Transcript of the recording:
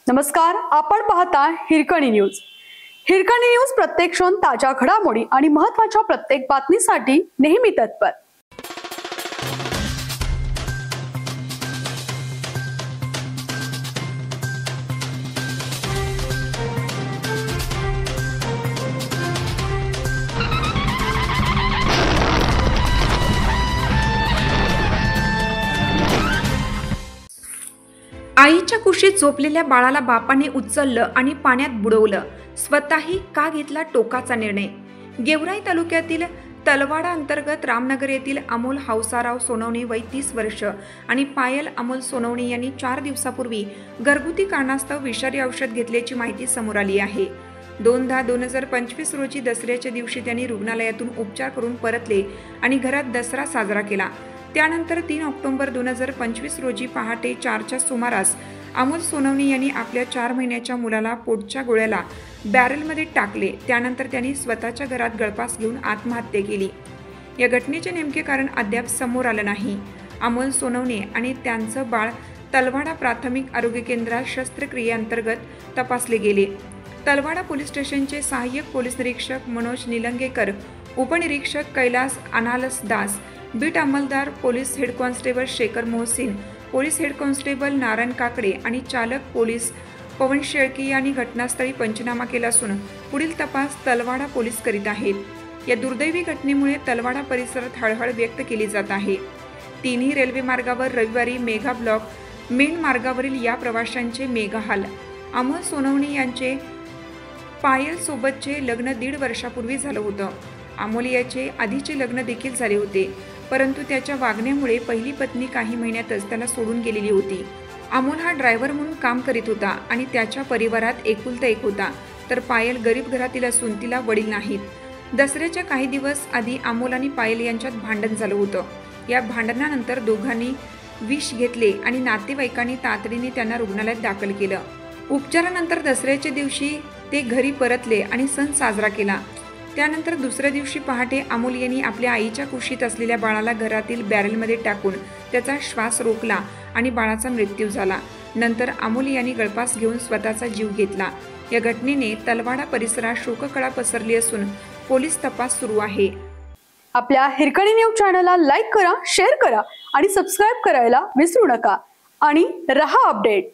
नमस्कार, आपण पाहता हिरकणी न्यूज। हिरकणी न्यूज प्रत्येक क्षण ताज्या घडामोडी आणि महत्त्वाच्या प्रत्येक बातमीसाठी नेहमी तत्पर। आईच्या कुशीत झोपलेल्या बाळाला बापाने उचललं आणि पाण्यात बुडवलं। स्वतःही का घेतला टोकाचा निर्णय? गेवराई तालुक्यातील तलवाडा अंतर्गत रामनगर येथील अमोल हौसाराव सोनवणे वय 30 वर्ष आणि पायल अमोल सोनवणे यांनी 4 दिवसापूर्वी घरगुती कारणास्तव विषारी औषध घेतल्याची माहिती समोर आली आहे। 2/10/2025 रोजी दसऱ्याच्या दिवशी त्यांनी रुग्णालयातून उपचार करून परतले आणि घरात दसरा साजरा केला। त्यानंतर 3 ऑक्टोबर 2025 रोजी पहाटे 4च्या सुमारास अमोल सोनवणे यांनी आपल्या 4 महिन्याच्या मुलाला पोटच्या गोळ्याला बॅरलमध्ये टाकले। त्यानंतर त्यांनी स्वतःच्या घरात गळफास घेऊन आत्महत्या केली। या घटनेचे नेमके कारण अद्याप समोर आलं नाही। अमोल सोनवणे आणि त्यांचं बाळ तलवाडा प्राथमिक आरोग्य केंद्रात शस्त्रक्रियेअंतर्गत तपासले गेले। तलवाडा पोलीस स्टेशनचे सहाय्यक पोलीस निरीक्षक मनोज निलंगेकर, उपनिरीक्षक कैलास अनालस दास, बीट अंमलदार police head constable Shekhar Mohsin, police head constable Narayan Kakade आणि चालक पोलीस पवन शेळके यांनी घटनास्थळी पंचनामा केला असून पुढील तपास तलवाडा पोलीस करीत आहेत। या दुर्दैवी घटनेमुळे तलवाडा परिसरात हळहळ व्यक्त केली जात आहे। तिन्ही रेल्वे मार्गावर रविवारी मेगा ब्लॉक मेन मार्गावरील या प्रवाशांचे मेगाहाल। अमोल सोनवणे यांचे पायल सोबतचे लग्न 1.5 वर्षापूर्वी झालं होतं। अमोल याचे आधीचे लग्न देखील झाले होते, परंतु त्याच्या वागण्यामुळे पहिली पत्नी काही महिन्यातच त्याला सोडून गेलेली होती। अमोल हा ड्रायव्हर म्हणून काम करीत होता आणि त्याच्या परिवारात एकुलता एक होता, तर पायल गरीब घरातील असून तिला वडील नाहीत। दसऱ्याच्या काही दिवस आधी अमोल आणि पायल यांच्यात भांडण झालं होतं। या भांडणानंतर दोघांनी विष घेतले आणि नातेवाईकांनी तातडीने त्यांना रुग्णालयात दाखल केलं। उपचारानंतर दसऱ्याच्या दिवशी ते घरी परतले आणि सण साजरा केला। त्यानंतर दुसऱ्या दिवशी पहाटे अमोल यांनी आपल्या आईच्या कुशीत असलेल्या बाळाला घरातील बॅरलमध्ये टाकून त्याचा श्वास रोखला आणि बाळाचा मृत्यू झाला। नंतर अमोल यांनी गळफास घेऊन स्वतःचा जीव घेतला। या घटनेने तलवाडा परिसरात शोककळा पसरली असून पोलीस तपास सुरू आहे। आपल्या हिरकणी न्यूज चॅनलला लाईक करा, शेअर करा आणि सबस्क्राइब करायला विसरू नका आणि रहा अपडेट।